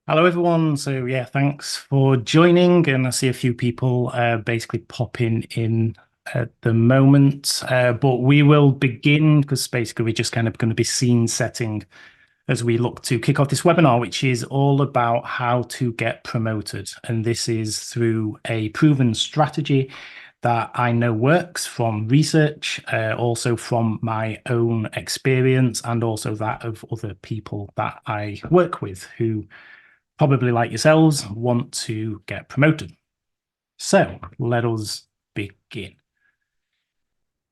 Hello, everyone. So, yeah, thanks for joining. And I see a few people basically popping in at the moment. But we will begin because basically we're just kind of going to be scene setting as we look to kick off this webinar, which is all about how to get promoted. And this is through a proven strategy that I know works from research, also from my own experience, and also that of other people that I work with who probably like yourselves, want to get promoted. So let us begin.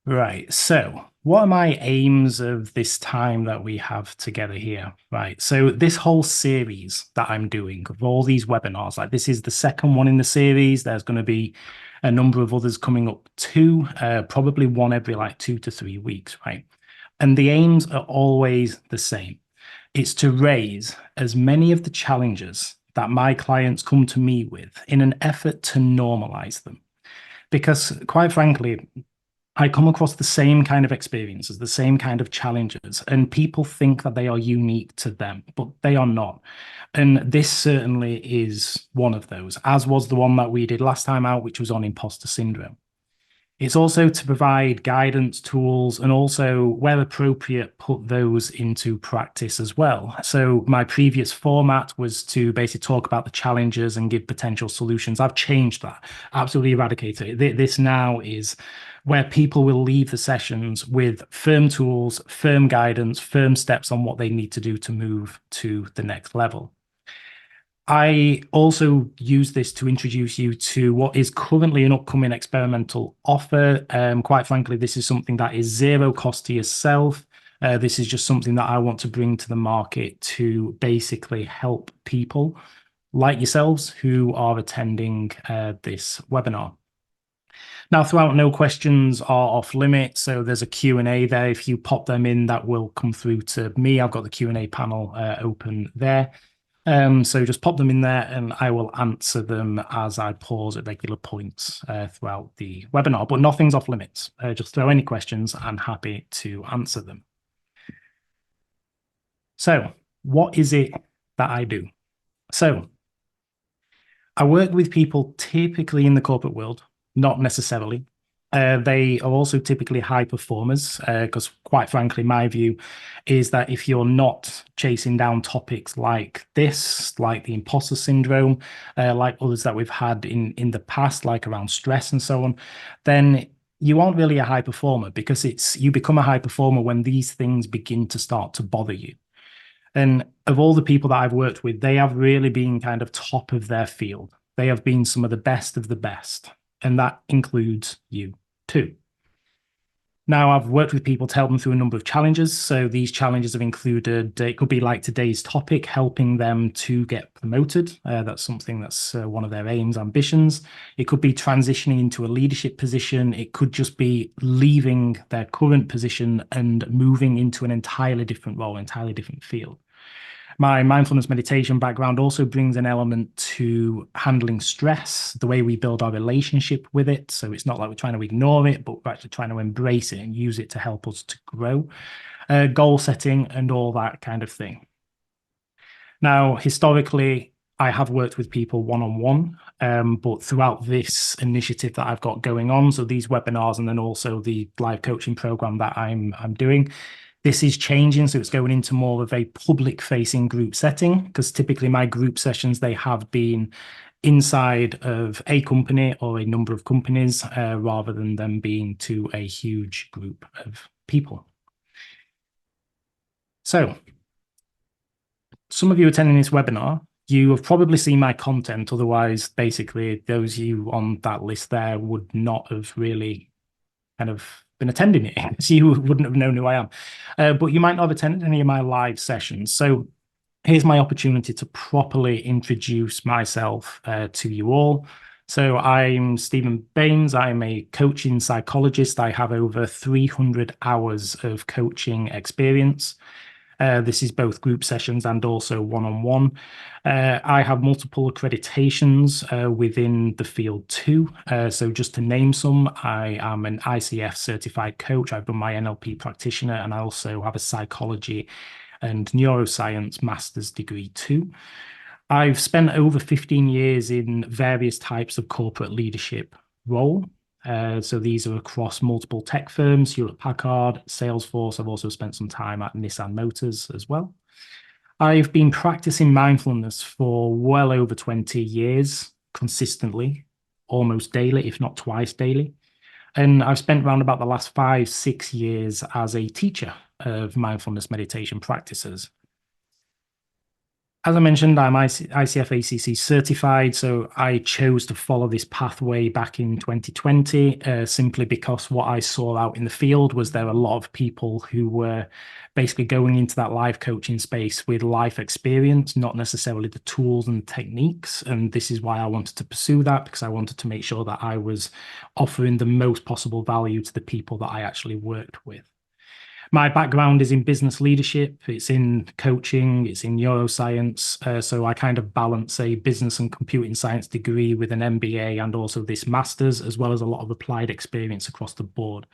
Right. So, what are my aims of this time that we have together here? Right. So, this whole series that I'm doing of all these webinars, like this is the second one in the series. There's going to be a number of others coming up too, probably one every like 2 to 3 weeks. Right. And the aims are always the same. It's to raise as many of the challenges that my clients come to me with in an effort to normalize them. Because, quite frankly, I come across the same kind of experiences, the same kind of challenges, and people think that they are unique to them, but they are not. And this certainly is one of those, as was the one that we did last time out, which was on imposter syndrome. It's also to provide guidance, tools, and also, where appropriate, put those into practice as well. So, my previous format was to basically talk about the challenges and give potential solutions. I've changed that, absolutely eradicated it. This now is where people will leave the sessions with firm tools, firm guidance, firm steps on what they need to do to move to the next level. I also use this to introduce you to what is currently an upcoming experimental offer. Quite frankly, this is something that is zero cost to yourself. This is just something that I want to bring to the market to basically help people like yourselves who are attending this webinar. Now, throughout, no questions are off limit, so there's a Q&A there. If you pop them in, that will come through to me. I've got the Q&A panel open there. So just pop them in there and I will answer them as I pause at regular points throughout the webinar, but nothing's off limits. Just throw any questions. I'm happy to answer them. So what is it that I do? So I work with people typically in the corporate world, not necessarily. They are also typically high performers because, quite frankly, my view is that if you're not chasing down topics like this, like the imposter syndrome, like others that we've had in the past, like around stress and so on, then you aren't really a high performer because you become a high performer when these things begin to start to bother you. And of all the people that I've worked with, they have really been kind of top of their field. They have been some of the best of the best. And that includes you too. Now, I've worked with people to help them through a number of challenges. So these challenges have included, it could be like today's topic, helping them to get promoted. That's something that's one of their aims, ambitions. It could be transitioning into a leadership position. It could just be leaving their current position and moving into an entirely different role, entirely different field. My mindfulness meditation background also brings an element to handling stress, the way we build our relationship with it. So it's not like we're trying to ignore it, but we're actually trying to embrace it and use it to help us to grow, goal setting, and all that kind of thing. Now, historically, I have worked with people one-on-one, but throughout this initiative that I've got going on, so these webinars and then also the live coaching program that I'm doing, this is changing, so it's going into more of a public-facing group setting, because typically my group sessions, they have been inside of a company or a number of companies, rather than them being to a huge group of people. So, some of you attending this webinar, you have probably seen my content. Otherwise, basically, those of you on that list there would not have really kind of been attending it. So you wouldn't have known who I am. But you might not have attended any of my live sessions. So here's my opportunity to properly introduce myself to you all. So I'm Stephen Baines. I'm a coaching psychologist. I have over 300 hours of coaching experience. This is both group sessions and also one-on-one. I have multiple accreditations within the field too. So just to name some, I am an ICF certified coach. I've done my NLP practitioner, and I also have a psychology and neuroscience master's degree too. I've spent over 15 years in various types of corporate leadership role. So these are across multiple tech firms, Hewlett Packard, Salesforce. I've also spent some time at Nissan Motors as well. I've been practicing mindfulness for well over 20 years consistently, almost daily, if not twice daily. And I've spent around about the last 5, 6 years as a teacher of mindfulness meditation practices. As I mentioned, I'm ICF ACC certified, so I chose to follow this pathway back in 2020 simply because what I saw out in the field was there were a lot of people who were basically going into that life coaching space with life experience, not necessarily the tools and techniques. And this is why I wanted to pursue that, because I wanted to make sure that I was offering the most possible value to the people that I actually worked with. My background is in business leadership, it's in coaching, it's in neuroscience. So I kind of balance a business and computing science degree with an MBA and also this master's, as well as a lot of applied experience across the board.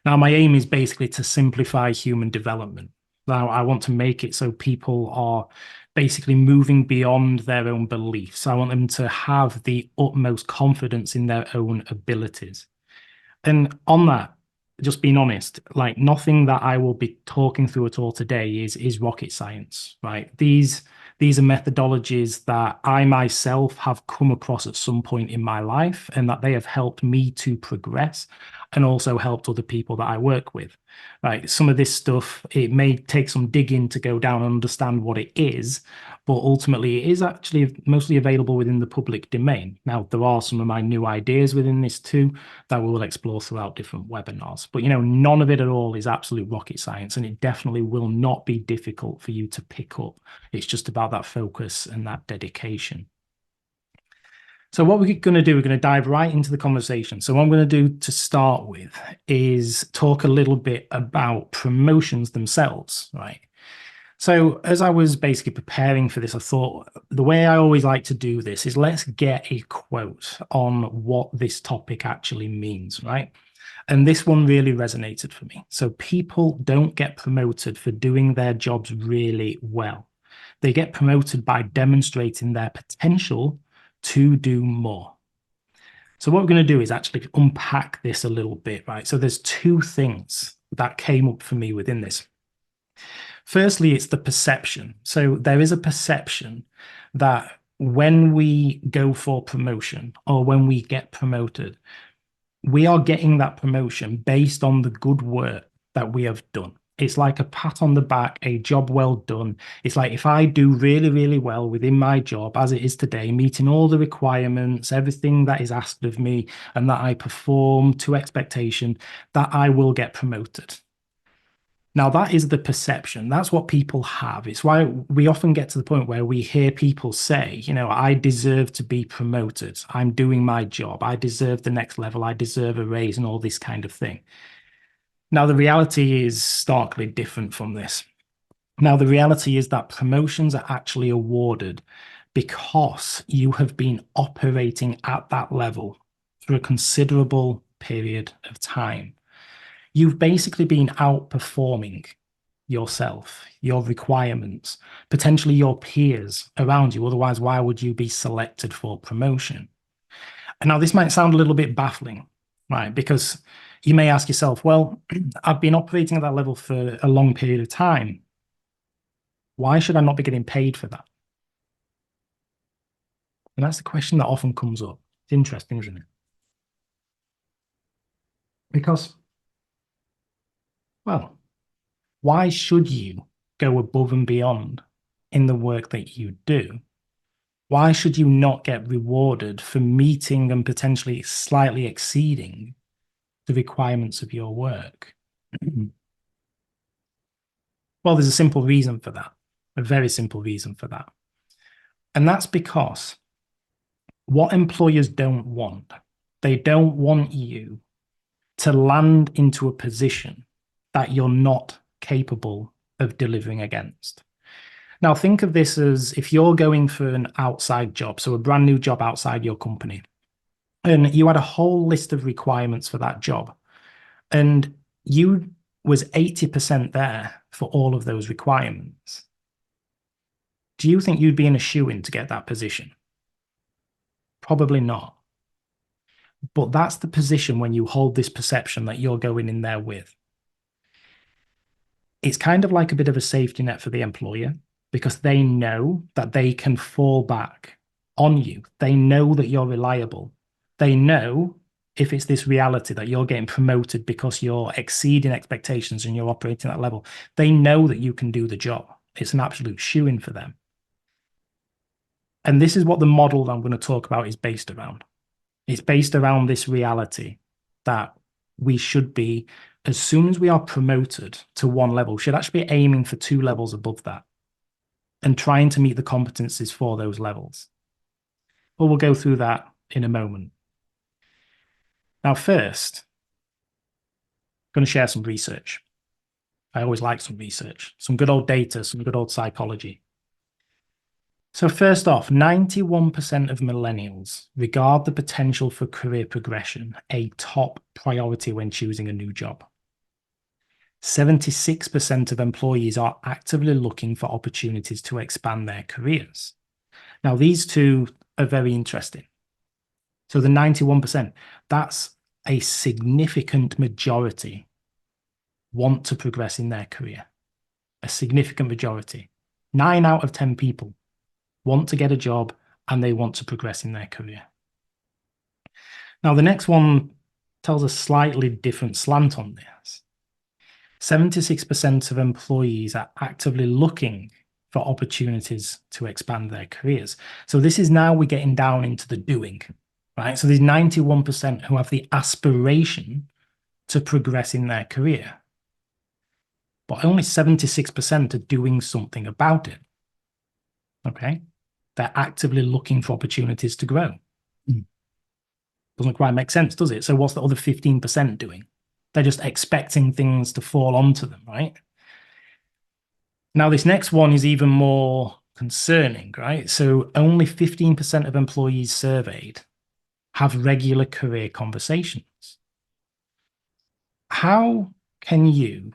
Now, my aim is basically to simplify human development. Now, I want to make it so people are basically moving beyond their own beliefs. I want them to have the utmost confidence in their own abilities. And on that, just being honest, like nothing that I will be talking through at all today is rocket science, right? These are methodologies that I myself have come across at some point in my life, and that they have helped me to progress and also helped other people that I work with. Right. Some of this stuff, it may take some digging to go down and understand what it is, but ultimately it is actually mostly available within the public domain. Now, there are some of my new ideas within this too that we will explore throughout different webinars. But, none of it at all is absolute rocket science, and it definitely will not be difficult for you to pick up. It's just about that focus and that dedication. So what we're going to do, we're going to dive right into the conversation. So what I'm going to do to start with is talk a little bit about promotions themselves, right? So as I was basically preparing for this, I thought the way I always like to do this is let's get a quote on what this topic actually means, right? And this one really resonated for me. So people don't get promoted for doing their jobs really well. They get promoted by demonstrating their potential to do more. So what we're going to do is actually unpack this a little bit, right? So there's two things that came up for me within this. Firstly, it's the perception. So there is a perception that when we go for promotion or when we get promoted, we are getting that promotion based on the good work that we have done. It's like a pat on the back, a job well done. It's like if I do really, really well within my job as it is today, meeting all the requirements, everything that is asked of me, and that I perform to expectation, that I will get promoted. Now, that is the perception. That's what people have. It's why we often get to the point where we hear people say, I deserve to be promoted. I'm doing my job. I deserve the next level. I deserve a raise and all this kind of thing. Now, the reality is starkly different from this. Now, the reality is that promotions are actually awarded because you have been operating at that level for a considerable period of time. You've basically been outperforming yourself, your requirements, potentially your peers around you. Otherwise, why would you be selected for promotion? And now this might sound a little bit baffling, right? Because you may ask yourself, well, I've been operating at that level for a long period of time. Why should I not be getting paid for that? And that's the question that often comes up. It's interesting, isn't it? Because, well, why should you go above and beyond in the work that you do? Why should you not get rewarded for meeting and potentially slightly exceeding the requirements of your work? Well, there's a simple reason for that, a very simple reason for that. And that's because what employers don't want, they don't want you to land into a position that you're not capable of delivering against. Now, think of this as if you're going for an outside job, so a brand new job outside your company, and you had a whole list of requirements for that job, and you was 80% there for all of those requirements. Do you think you'd be in a shoe-in to get that position? Probably not. But that's the position when you hold this perception that you're going in there with. It's kind of like a bit of a safety net for the employer because they know that they can fall back on you. They know that you're reliable. They know if it's this reality that you're getting promoted because you're exceeding expectations and you're operating at that level, they know that you can do the job. It's an absolute shoe-in for them. And this is what the model that I'm going to talk about is based around. It's based around this reality that we should be, as soon as we are promoted to one level, should actually be aiming for 2 levels above that and trying to meet the competencies for those levels. But we'll go through that in a moment. Now, first, I'm going to share some research. I always like some research, some good old data, some good old psychology. So first off, 91% of millennials regard the potential for career progression a top priority when choosing a new job. 76% of employees are actively looking for opportunities to expand their careers. Now, these two are very interesting. So the 91%, that's a significant majority want to progress in their career. A significant majority. 9 out of 10 people want to get a job and they want to progress in their career. Now, the next one tells a slightly different slant on this. 76% of employees are actively looking for opportunities to expand their careers. So this is now we're getting down into the doing, right? So there's 91% who have the aspiration to progress in their career, but only 76% are doing something about it. Okay? They're actively looking for opportunities to grow. Doesn't quite make sense, does it? So what's the other 15% doing? They're just expecting things to fall onto them, right? Now, this next one is even more concerning, right? So only 15% of employees surveyed have regular career conversations. How can you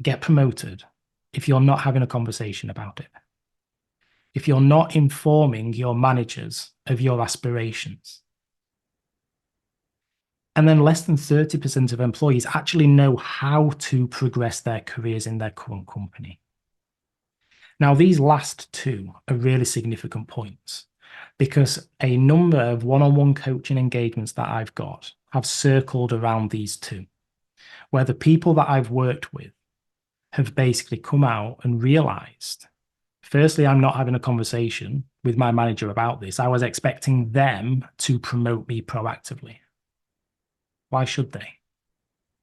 get promoted if you're not having a conversation about it? If you're not informing your managers of your aspirations? And then less than 30% of employees actually know how to progress their careers in their current company. Now, these last two are really significant points because a number of one-on-one coaching engagements that I've got have circled around these two, where the people that I've worked with have basically come out and realized, firstly, I'm not having a conversation with my manager about this. I was expecting them to promote me proactively. Why should they?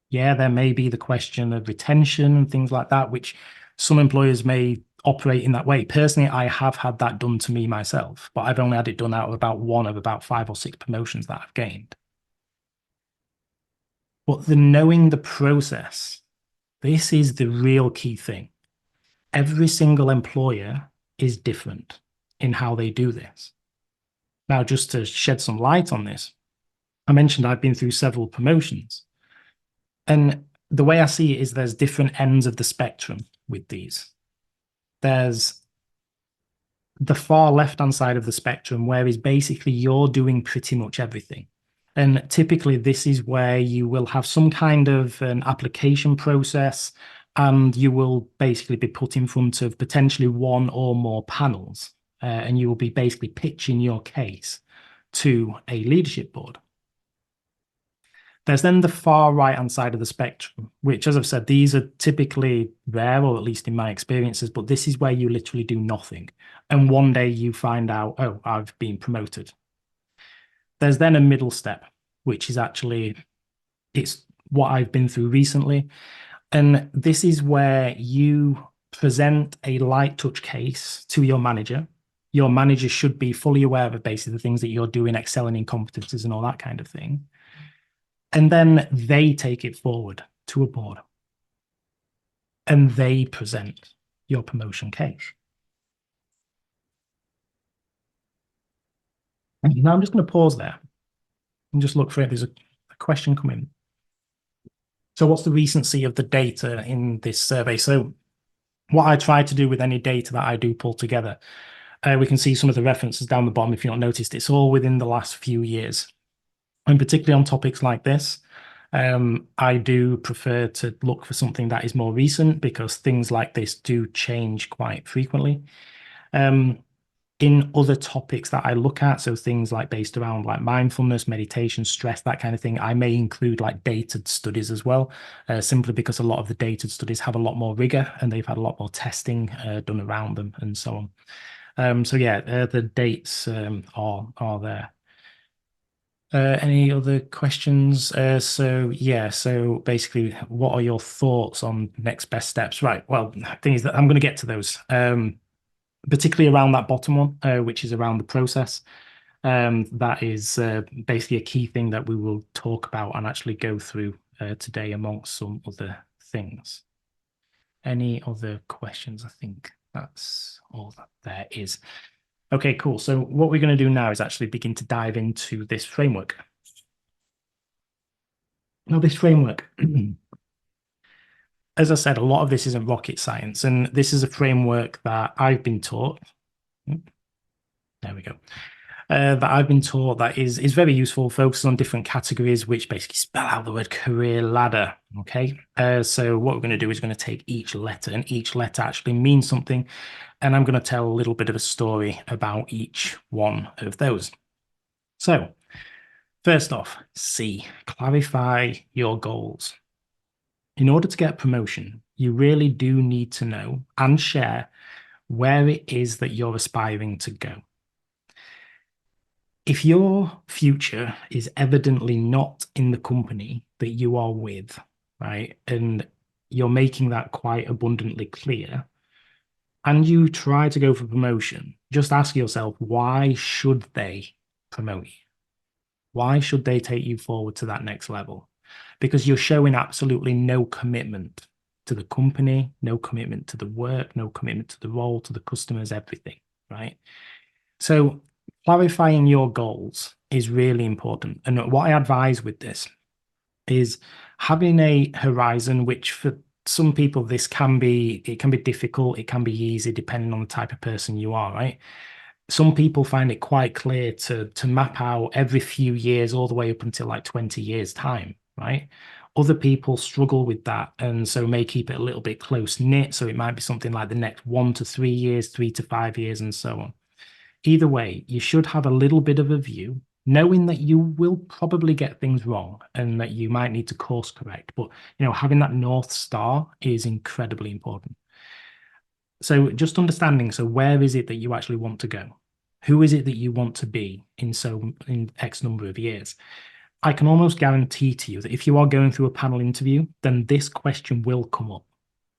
Yeah, there may be the question of retention and things like that, which some employers may operate in that way. Personally, I have had that done to me myself, but I've only had it done out of about 1 of about 5 or 6 promotions that I've gained. But the knowing the process, this is the real key thing. Every single employer is different in how they do this. Now, just to shed some light on this, I mentioned I've been through several promotions. And the way I see it is there's different ends of the spectrum with these. There's the far left-hand side of the spectrum, where is basically you're doing pretty much everything. And typically this is where you will have some kind of an application process and you will basically be put in front of potentially 1 or more panels. And you will be basically pitching your case to a leadership board. There's then the far right-hand side of the spectrum, which, as I've said, these are typically rare, or at least in my experiences, but this is where you literally do nothing. And one day you find out, oh, I've been promoted. There's then a middle step, which is actually, it's what I've been through recently. And this is where you present a light touch case to your manager. Your manager should be fully aware of basically the things that you're doing, excelling in competencies and all that kind of thing. And then they take it forward to a board and they present your promotion case. And now I'm just going to pause there and just look for it. There's a question coming. So what's the recency of the data in this survey? So what I try to do with any data that I do pull together, we can see some of the references down the bottom. If you've not noticed, it's all within the last few years. And particularly on topics like this, I do prefer to look for something that is more recent because things like this do change quite frequently. In other topics that I look at, so things like based around like mindfulness, meditation, stress, that kind of thing, I may include like dated studies as well, simply because a lot of the dated studies have a lot more rigor and they've had a lot more testing done around them and so on. So yeah, the dates are there. Any other questions? So basically, what are your thoughts on next best steps? Right. Well, the thing is that I'm going to get to those, particularly around that bottom one, which is around the process. That is basically a key thing that we will talk about and actually go through today amongst some other things. Any other questions? I think that's all that there is. Okay, cool. So what we're going to do now is actually begin to dive into this framework. Now, this framework, as I said, a lot of this isn't rocket science, and this is a framework that I've been taught. There we go. That I've been taught that is very useful, focuses on different categories, which basically spell out the word career ladder. Okay. So what we're going to do is going to take each letter, and each letter actually means something. And I'm going to tell a little bit of a story about each one of those. So first off, C, clarify your goals. In order to get promotion, you really do need to know and share where it is that you're aspiring to go. If your future is evidently not in the company that you are with, right, and you're making that quite abundantly clear, and you try to go for promotion, just ask yourself, why should they promote you? Why should they take you forward to that next level? Because you're showing absolutely no commitment to the company, no commitment to the work, no commitment to the role, to the customers, everything, right? So clarifying your goals is really important. And what I advise with this is having a horizon, which for some people, it can be difficult, it can be easy, depending on the type of person you are, right? Some people find it quite clear to map out every few years all the way up until like 20 years time, right? Other people struggle with that and so may keep it a little bit close knit. So it might be something like the next 1 to 3 years, 3 to 5 years, and so on. Either way, you should have a little bit of a view, knowing that you will probably get things wrong and that you might need to course correct. But having that North Star is incredibly important. So just understanding, so where is it that you actually want to go? Who is it that you want to be in X number of years? I can almost guarantee to you that if you are going through a panel interview, then this question will come up.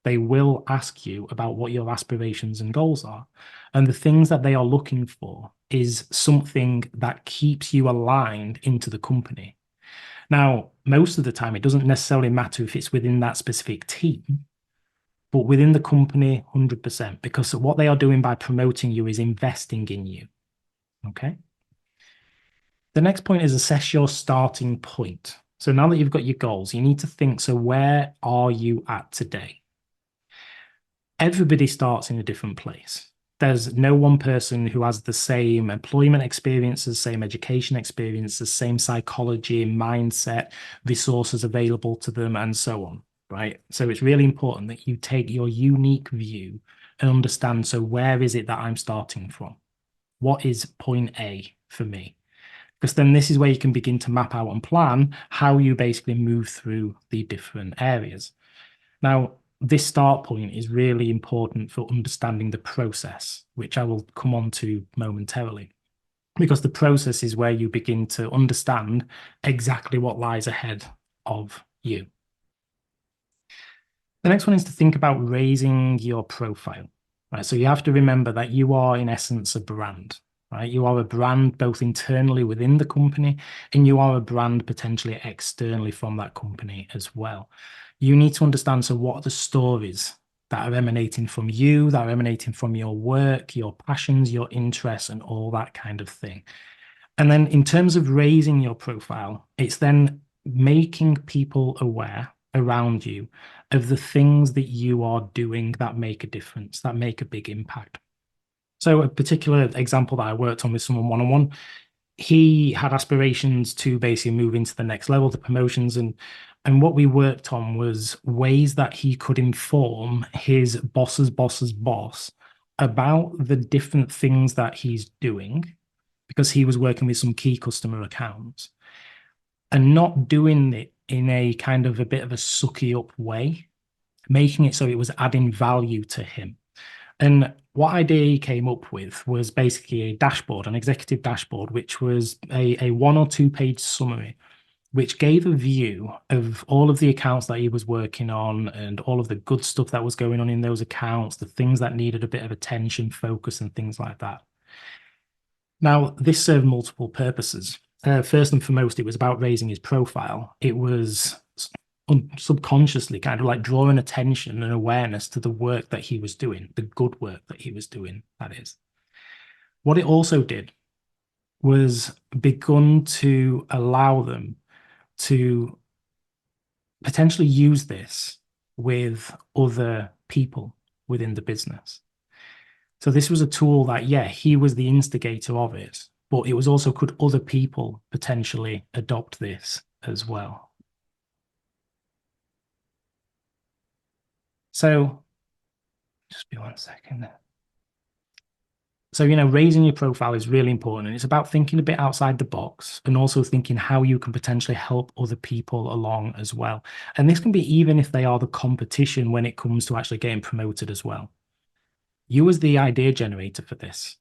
They will ask you about what your aspirations and goals are. And the things that they are looking for is something that keeps you aligned into the company. Now, most of the time, it doesn't necessarily matter if it's within that specific team, but within the company, 100%, because what they are doing by promoting you is investing in you. Okay. The next point is assess your starting point. So now that you've got your goals, you need to think, so where are you at today? Everybody starts in a different place. There's no one person who has the same employment experiences, same education experiences, same psychology, mindset, resources available to them, and so on, right? So it's really important that you take your unique view and understand, so where is it that I'm starting from? What is point A for me? Because then this is where you can begin to map out and plan how you basically move through the different areas. Now, this start point is really important for understanding the process, which I will come on to momentarily, because the process is where you begin to understand exactly what lies ahead of you. The next one is to think about raising your profile, right? So you have to remember that you are, in essence, a brand, right? You are a brand both internally within the company, and you are a brand potentially externally from that company as well. You need to understand, so what are the stories that are emanating from you, that are emanating from your work, your passions, your interests, and all that kind of thing. And then in terms of raising your profile, it's then making people aware around you of the things that you are doing that make a difference, that make a big impact. So a particular example that I worked on with someone one-on-one, he had aspirations to basically move into the next level, the promotions, and what we worked on was ways that he could inform his boss's boss's boss about the different things that he's doing, because he was working with some key customer accounts, and not doing it in a kind of a bit of a sucky up way, making it so it was adding value to him. And what idea he came up with was basically a dashboard, an executive dashboard, which was a 1 or 2 page summary, which gave a view of all of the accounts that he was working on and all of the good stuff that was going on in those accounts, the things that needed a bit of attention, focus, and things like that. Now, this served multiple purposes. First and foremost, it was about raising his profile. It was subconsciously kind of like drawing attention and awareness to the work that he was doing, the good work that he was doing, that is. What it also did was begun to allow them to potentially use this with other people within the business. So this was a tool that, yeah, he was the instigator of it, but it was also, could other people potentially adopt this as well? So just be 1 second. So, raising your profile is really important. And it's about thinking a bit outside the box and also thinking how you can potentially help other people along as well. And this can be even if they are the competition when it comes to actually getting promoted as well. You as the idea generator for this.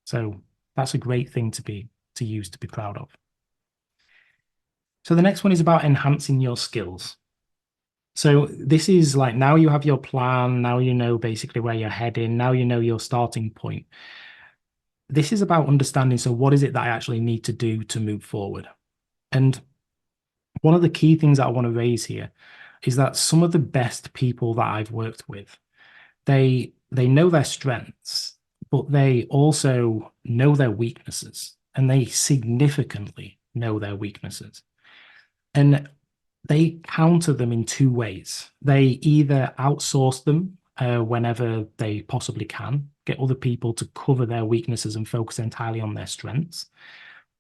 So that's a great thing to use to be proud of. So the next one is about enhancing your skills. So this is like, now you have your plan, now you know basically where you're heading, now you know your starting point. This is about understanding, so what is it that I actually need to do to move forward? And one of the key things that I want to raise here is that some of the best people that I've worked with, they know their strengths, but they also know their weaknesses, and they significantly know their weaknesses. And they counter them in 2 ways. They either outsource them whenever they possibly can, get other people to cover their weaknesses and focus entirely on their strengths,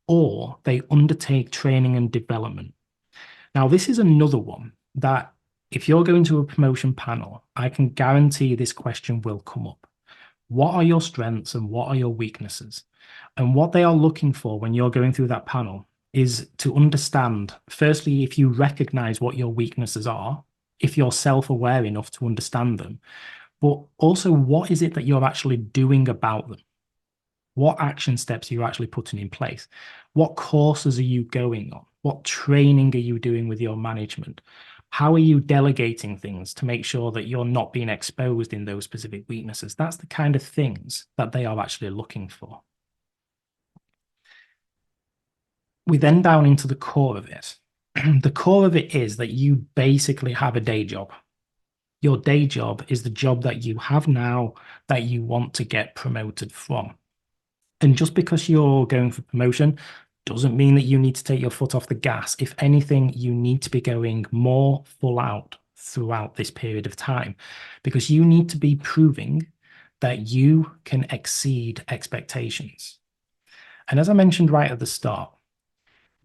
or they undertake training and development. Now, this is another one that if you're going to a promotion panel, I can guarantee this question will come up. What are your strengths and what are your weaknesses? And what they are looking for when you're going through that panel is to understand, firstly, if you recognize what your weaknesses are, if you're self-aware enough to understand them, but also what is it that you're actually doing about them? What action steps are you actually putting in place? What courses are you going on? What training are you doing with your management? How are you delegating things to make sure that you're not being exposed in those specific weaknesses? That's the kind of things that they are actually looking for. We then down into the core of it. The core of it is that you basically have a day job. Your day job is the job that you have now that you want to get promoted from. And just because you're going for promotion doesn't mean that you need to take your foot off the gas. If anything, you need to be going more full out throughout this period of time, because you need to be proving that you can exceed expectations. And as I mentioned right at the start,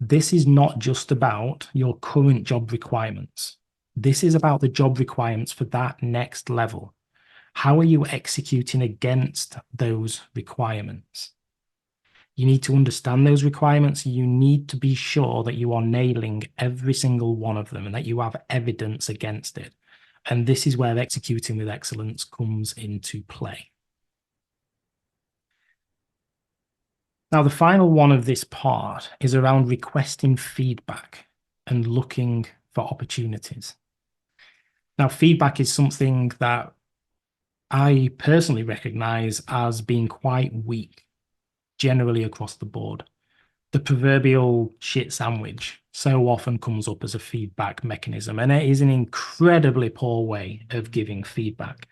this is not just about your current job requirements. This is about the job requirements for that next level. How are you executing against those requirements? You need to understand those requirements. You need to be sure that you are nailing every single one of them and that you have evidence against it. And this is where executing with excellence comes into play. Now, the final one of this part is around requesting feedback and looking for opportunities. Now, feedback is something that I personally recognize as being quite weak generally across the board. The proverbial shit sandwich so often comes up as a feedback mechanism, and it is an incredibly poor way of giving feedback.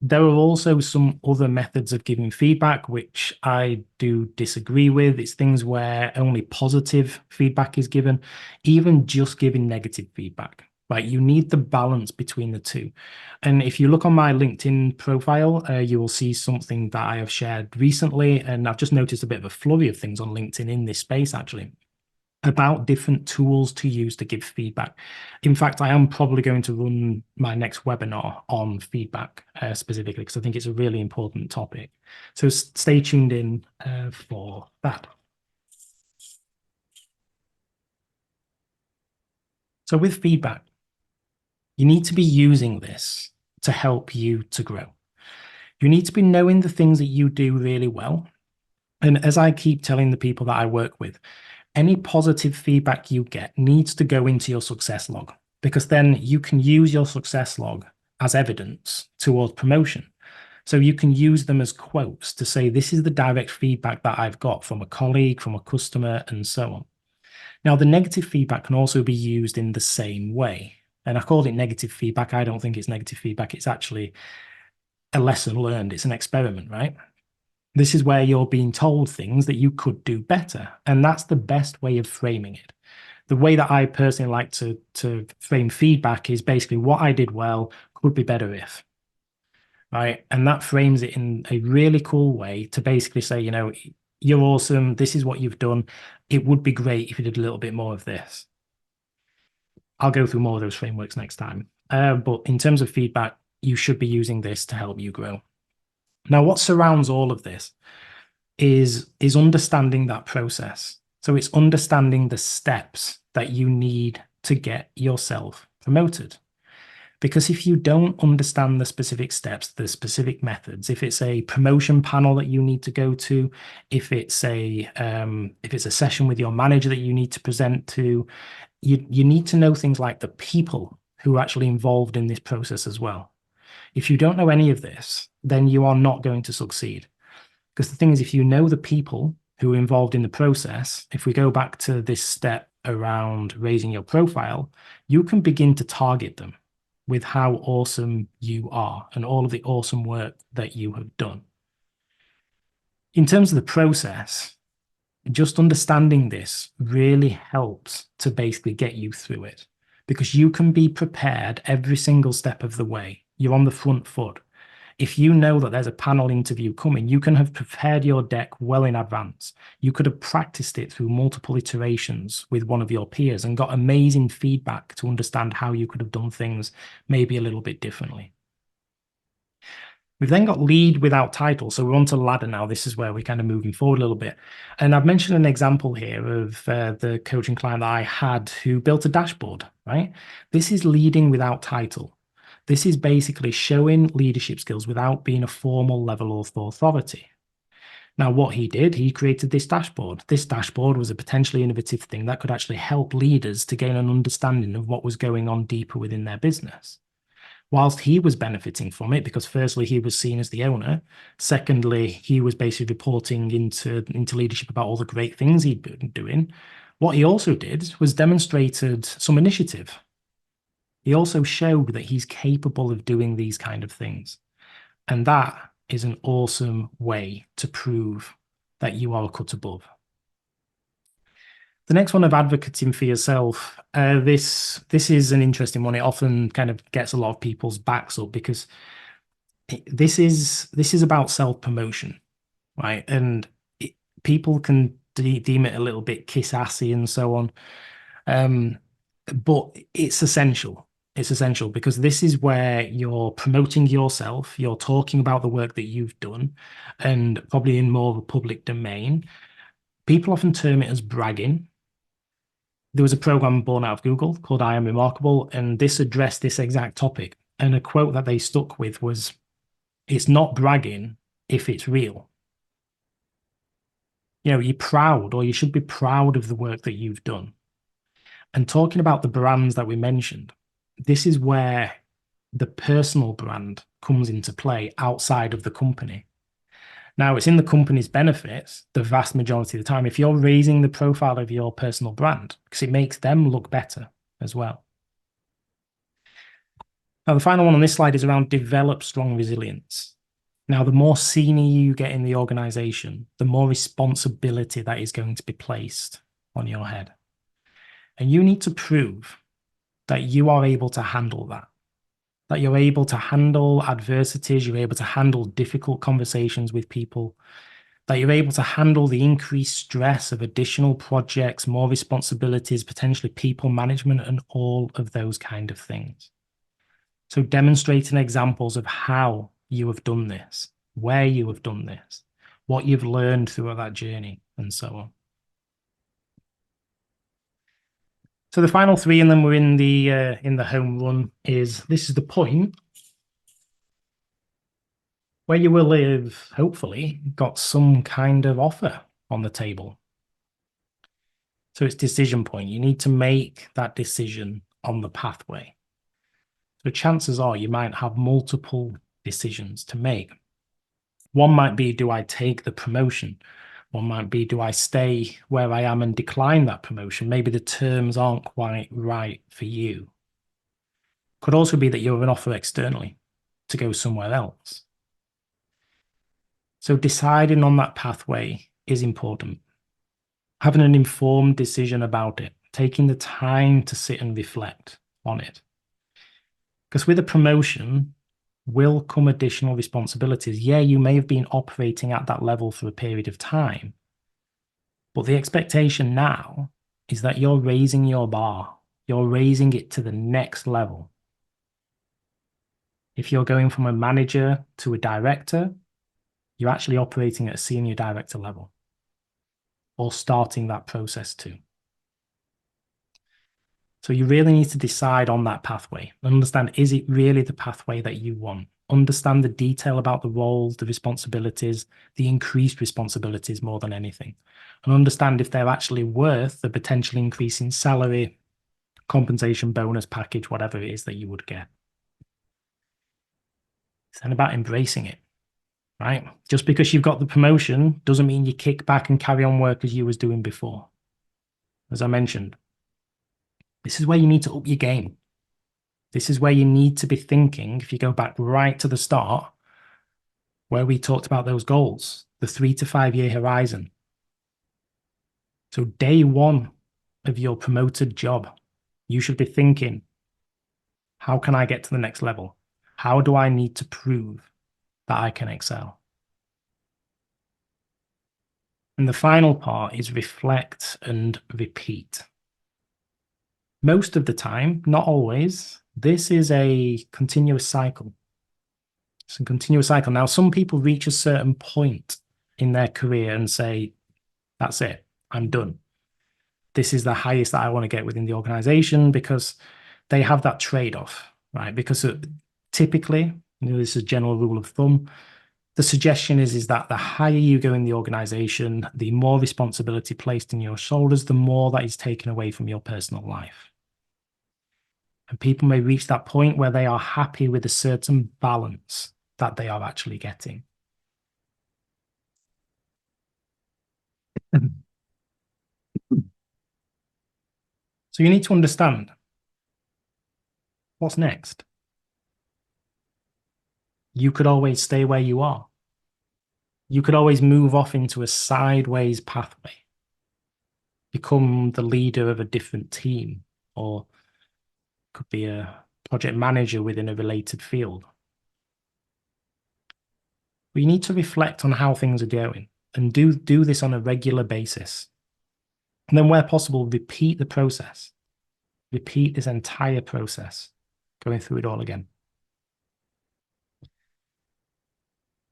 There are also some other methods of giving feedback, which I do disagree with. It's things where only positive feedback is given, even just giving negative feedback. right? You need the balance between the two. And if you look on my LinkedIn profile, you will see something that I have shared recently. And I've just noticed a bit of a flurry of things on LinkedIn in this space, actually, about different tools to use to give feedback. In fact, I am probably going to run my next webinar on feedback specifically, because I think it's a really important topic. So stay tuned in for that. So with feedback, you need to be using this to help you to grow. You need to be knowing the things that you do really well. And as I keep telling the people that I work with, any positive feedback you get needs to go into your success log, because then you can use your success log as evidence towards promotion. So you can use them as quotes to say, this is the direct feedback that I've got from a colleague, from a customer, and so on. Now, the negative feedback can also be used in the same way. And I called it negative feedback. I don't think it's negative feedback. It's actually a lesson learned. It's an experiment, right? This is where you're being told things that you could do better. And that's the best way of framing it. The way that I personally like to frame feedback is basically what I did well could be better if, right? And that frames it in a really cool way to basically say, you know, you're awesome. This is what you've done. It would be great if you did a little bit more of this. I'll go through more of those frameworks next time. But in terms of feedback, you should be using this to help you grow. Now, what surrounds all of this is understanding that process. So it's understanding the steps that you need to get yourself promoted. Because if you don't understand the specific steps, the specific methods, if it's a promotion panel that you need to go to, if it's a session with your manager that you need to present to, you need to know things like the people who are actually involved in this process as well. If you don't know any of this, then you are not going to succeed. Because the thing is, if you know the people who are involved in the process, if we go back to this step around raising your profile, you can begin to target them with how awesome you are and all of the awesome work that you have done. In terms of the process, just understanding this really helps to basically get you through it, because you can be prepared every single step of the way. You're on the front foot. If you know that there's a panel interview coming, you can have prepared your deck well in advance. You could have practiced it through multiple iterations with one of your peers and got amazing feedback to understand how you could have done things maybe a little bit differently. We've then got lead without title. So we're on to ladder now. This is where we're kind of moving forward a little bit. And I've mentioned an example here of the coaching client that I had who built a dashboard, right? This is leading without title. This is basically showing leadership skills without being a formal level of authority. Now, what he did, he created this dashboard. This dashboard was a potentially innovative thing that could actually help leaders to gain an understanding of what was going on deeper within their business. Whilst he was benefiting from it, because firstly, he was seen as the owner. Secondly, he was basically reporting into leadership about all the great things he'd been doing. What he also did was demonstrated some initiative. He also showed that he's capable of doing these kind of things. And that is an awesome way to prove that you are a cut above. The next one of advocating for yourself. This is an interesting one. It often kind of gets a lot of people's backs up, because this is about self-promotion, right? And people can deem it a little bit kiss-assy and so on. But it's essential. It's essential because this is where you're promoting yourself, you're talking about the work that you've done, and probably in more of a public domain. People often term it as bragging. There was a program born out of Google called I Am Remarkable, and this addressed this exact topic. And a quote that they stuck with was, "It's not bragging if it's real." You know, you're proud, or you should be proud of the work that you've done. And talking about the brands that we mentioned, this is where the personal brand comes into play outside of the company. Now, it's in the company's benefits the vast majority of the time if you're raising the profile of your personal brand, because it makes them look better as well. Now, the final one on this slide is around develop strong resilience. Now, the more senior you get in the organization, the more responsibility that is going to be placed on your head. And you need to prove that you are able to handle that you're able to handle adversities, you're able to handle difficult conversations with people, that you're able to handle the increased stress of additional projects, more responsibilities, potentially people management, and all of those kind of things. So demonstrating examples of how you have done this, where you have done this, what you've learned throughout that journey, and so on. So the final three, and then we're in the home run, this is the point where you will have hopefully got some kind of offer on the table. So it's decision point. You need to make that decision on the pathway. So chances are you might have multiple decisions to make. One might be, do I take the promotion? One might be, do I stay where I am and decline that promotion? Maybe the terms aren't quite right for you. Could also be that you have an offer externally to go somewhere else. So deciding on that pathway is important. Having an informed decision about it, taking the time to sit and reflect on it. Because with a promotion will come additional responsibilities. Yeah, you may have been operating at that level for a period of time, but the expectation now is that you're raising your bar. You're raising it to the next level. If you're going from a manager to a director, you're actually operating at a senior director level, or starting that process too. So you really need to decide on that pathway and understand, is it really the pathway that you want? Understand the detail about the roles, the responsibilities, the increased responsibilities more than anything. And understand if they're actually worth the potential increase in salary, compensation, bonus package, whatever it is that you would get. It's then about embracing it, right? Just because you've got the promotion doesn't mean you kick back and carry on work as you was doing before. As I mentioned, this is where you need to up your game. This is where you need to be thinking, if you go back right to the start, where we talked about those goals, the 3 to 5 year horizon. So day one of your promoted job, you should be thinking, how can I get to the next level? How do I need to prove that I can excel? And the final part is reflect and repeat. Most of the time, not always, this is a continuous cycle. It's a continuous cycle. Now, some people reach a certain point in their career and say, that's it, I'm done. This is the highest that I want to get within the organization, because they have that trade-off, right? Because typically, this is a general rule of thumb, the suggestion is that the higher you go in the organization, the more responsibility placed in your shoulders, the more that is taken away from your personal life. And people may reach that point where they are happy with a certain balance that they are actually getting. So you need to understand what's next. You could always stay where you are. You could always move off into a sideways pathway, become the leader of a different team, or could be a project manager within a related field. But you need to reflect on how things are going and do this on a regular basis. And then where possible, repeat the process. Repeat this entire process, going through it all again.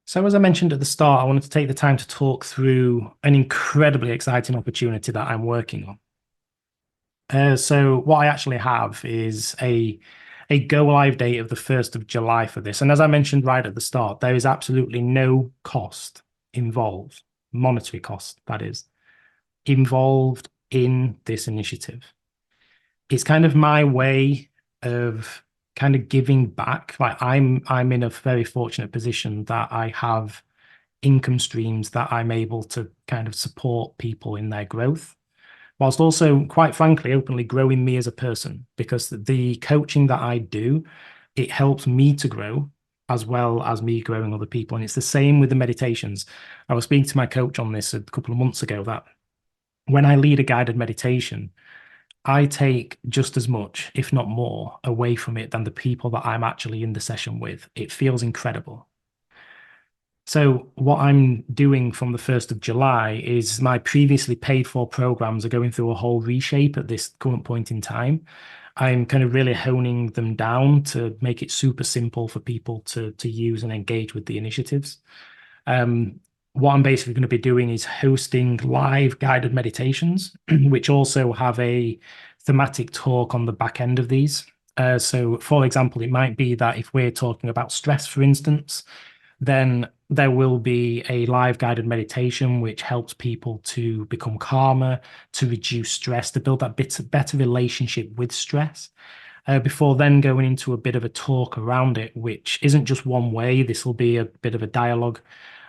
So as I mentioned at the start, I wanted to take the time to talk through an incredibly exciting opportunity that I'm working on. So what I actually have is a go live date of the 1st of July for this. And as I mentioned right at the start, there is absolutely no cost involved, monetary cost, that is, involved in this initiative. It's kind of my way of kind of giving back. Like I'm in a very fortunate position that I have income streams that I'm able to kind of support people in their growth, whilst also, quite frankly, openly growing me as a person, because the coaching that I do, it helps me to grow as well as me growing other people. And it's the same with the meditations. I was speaking to my coach on this a couple of months ago, that when I lead a guided meditation, I take just as much, if not more, away from it than the people that I'm actually in the session with. It feels incredible. So what I'm doing from the 1st of July is my previously paid for programs are going through a whole reshape at this current point in time. I'm kind of really honing them down to make it super simple for people to use and engage with the initiatives. Um, what I'm basically going to be doing is hosting live guided meditations, which also have a thematic talk on the back end of these. So, for example, it might be that if we're talking about stress, for instance, then there will be a live guided meditation which helps people to become calmer, to reduce stress, to build that better relationship with stress. Before then going into a bit of a talk around it, which isn't just one way. This will be a bit of a dialogue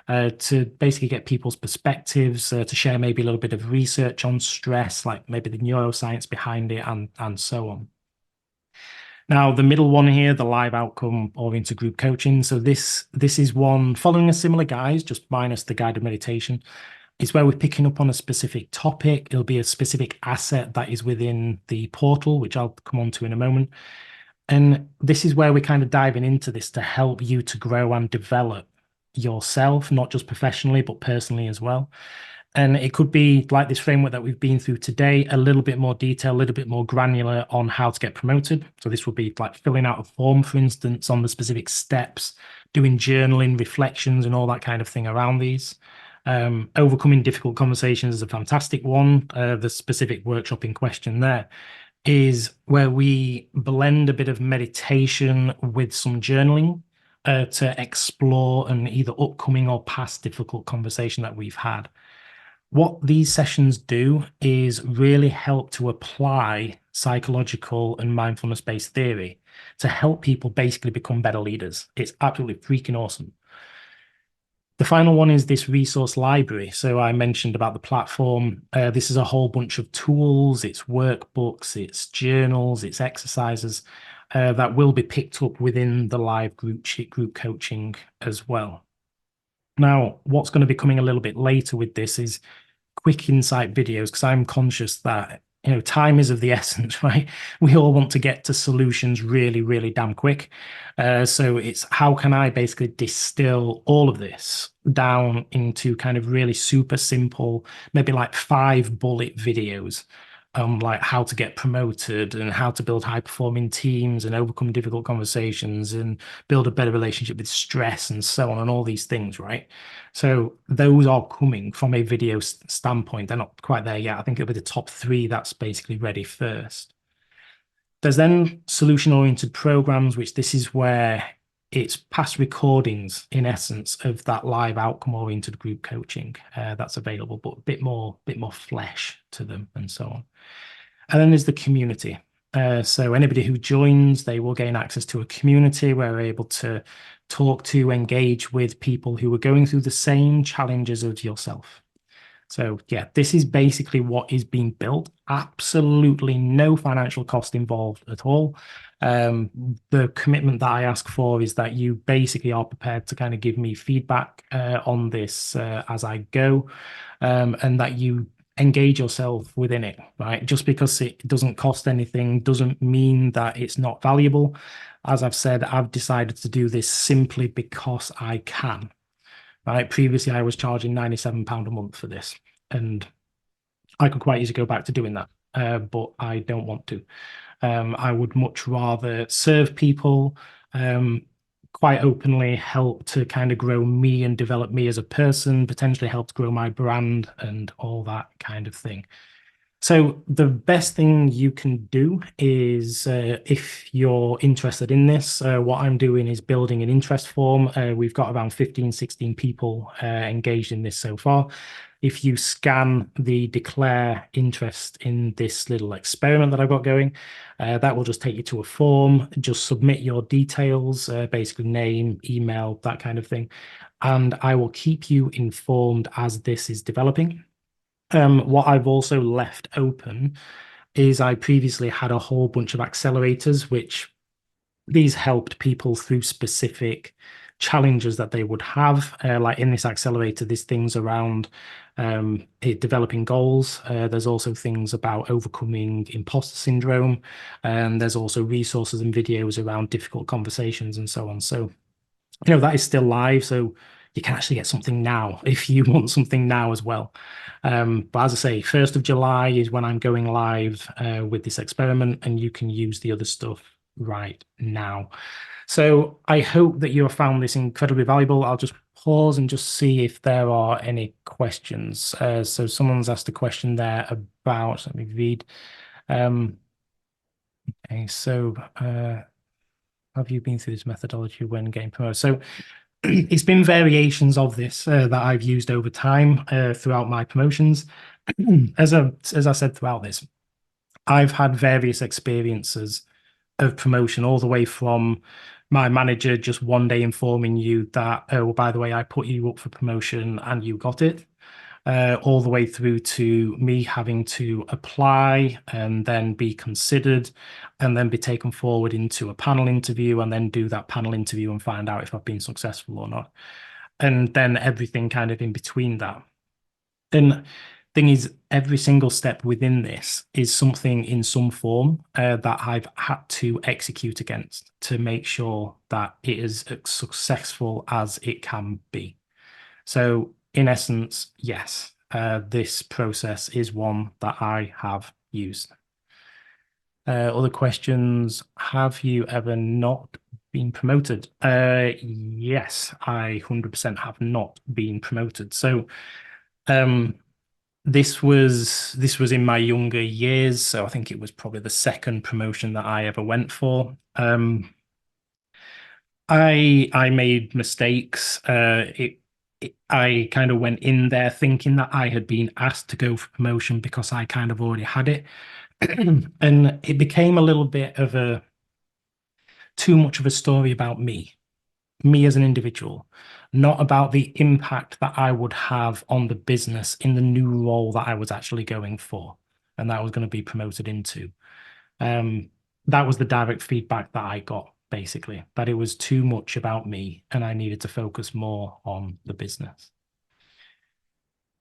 to basically get people's perspectives, to share maybe a little bit of research on stress, like maybe the neuroscience behind it, and so on. Now, the middle one here, the live outcome oriented group coaching. So this is one following a similar guise, just minus the guided meditation. It's where we're picking up on a specific topic. It'll be a specific asset that is within the portal, which I'll come on to in a moment. And this is where we're kind of diving into this to help you to grow and develop yourself, not just professionally, but personally as well. And it could be like this framework that we've been through today, a little bit more detail, a little bit more granular on how to get promoted. So this would be like filling out a form, for instance, on the specific steps, doing journaling, reflections, and all that kind of thing around these. Overcoming difficult conversations is a fantastic one. The specific workshop in question there is where we blend a bit of meditation with some journaling to explore an either upcoming or past difficult conversation that we've had. What these sessions do is really help to apply psychological and mindfulness-based theory to help people basically become better leaders. It's absolutely freaking awesome. The final one is this resource library. So I mentioned about the platform. This is a whole bunch of tools, it's workbooks, it's journals, it's exercises that will be picked up within the live group coaching as well. Now, what's going to be coming a little bit later with this is quick insight videos, because I'm conscious that time is of the essence, right? We all want to get to solutions really, really damn quick. So it's how can I basically distill all of this down into kind of really super simple, maybe like 5 bullet videos on like how to get promoted and how to build high performing teams and overcome difficult conversations and build a better relationship with stress and so on and all these things, right? So those are coming from a video standpoint. They're not quite there yet. I think it'll be the top 3 that's basically ready first. There's then solution-oriented programs, which this is where it's past recordings, in essence, of that live outcome-oriented group coaching that's available, but a bit more flesh to them and so on. And then there's the community. So anybody who joins, they will gain access to a community where we're able to talk to, engage with people who are going through the same challenges as yourself. So yeah, this is basically what is being built. Absolutely no financial cost involved at all. The commitment that I ask for is that you basically are prepared to kind of give me feedback on this as I go, and that you engage yourself within it, right? Just because it doesn't cost anything doesn't mean that it's not valuable. As I've said, I've decided to do this simply because I can. Right. Previously, I was charging £97 a month for this, and I could quite easily go back to doing that, but I don't want to. I would much rather serve people, quite openly help to kind of grow me and develop me as a person, potentially help to grow my brand and all that kind of thing. So the best thing you can do is, if you're interested in this, what I'm doing is building an interest form. We've got around 15, 16 people engaged in this so far. If you scan the declare interest in this little experiment that I've got going, that will just take you to a form. Just submit your details, basically name, email, that kind of thing. And I will keep you informed as this is developing. What I've also left open is I previously had a whole bunch of accelerators, which these helped people through specific challenges that they would have. Like in this accelerator, there's things around developing goals. There's also things about overcoming imposter syndrome. And there's also resources and videos around difficult conversations and so on. So, that is still live. So you can actually get something now if you want something now as well. But as I say, 1st of July is when I'm going live with this experiment, and you can use the other stuff right now. So I hope that you have found this incredibly valuable. I'll just pause and just see if there are any questions. So someone's asked a question there about, let me read. Okay, so have you been through this methodology when getting promoted? So it's been variations of this that I've used over time throughout my promotions. As I said throughout this, I've had various experiences of promotion, all the way from my manager just one day informing you that, oh, well, by the way, I put you up for promotion and you got it, all the way through to me having to apply and then be considered and then be taken forward into a panel interview and then do that panel interview and find out if I've been successful or not. And then everything kind of in between that. And thing is, every single step within this is something in some form that I've had to execute against to make sure that it is as successful as it can be. So, in essence, yes, this process is one that I have used. Other questions? Have you ever not been promoted? Yes, I 100% have not been promoted. So, this was in my younger years, so I think it was probably the second promotion that I ever went for. I made mistakes. I kind of went in there thinking that I had been asked to go for promotion because I kind of already had it, and it became a little bit of too much of a story about me as an individual, not about the impact that I would have on the business in the new role that I was actually going for and that I was going to be promoted into. That was the direct feedback that I got, basically, that it was too much about me and I needed to focus more on the business.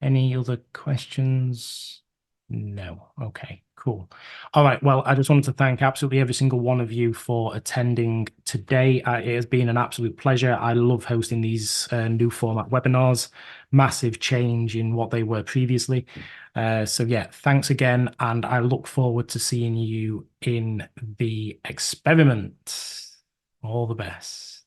Any other questions? No. Okay, cool. All right. Well, I just wanted to thank absolutely every single one of you for attending today. It has been an absolute pleasure. I love hosting these new format webinars, massive change in what they were previously. So yeah, thanks again. And I look forward to seeing you in the experiment. All the best.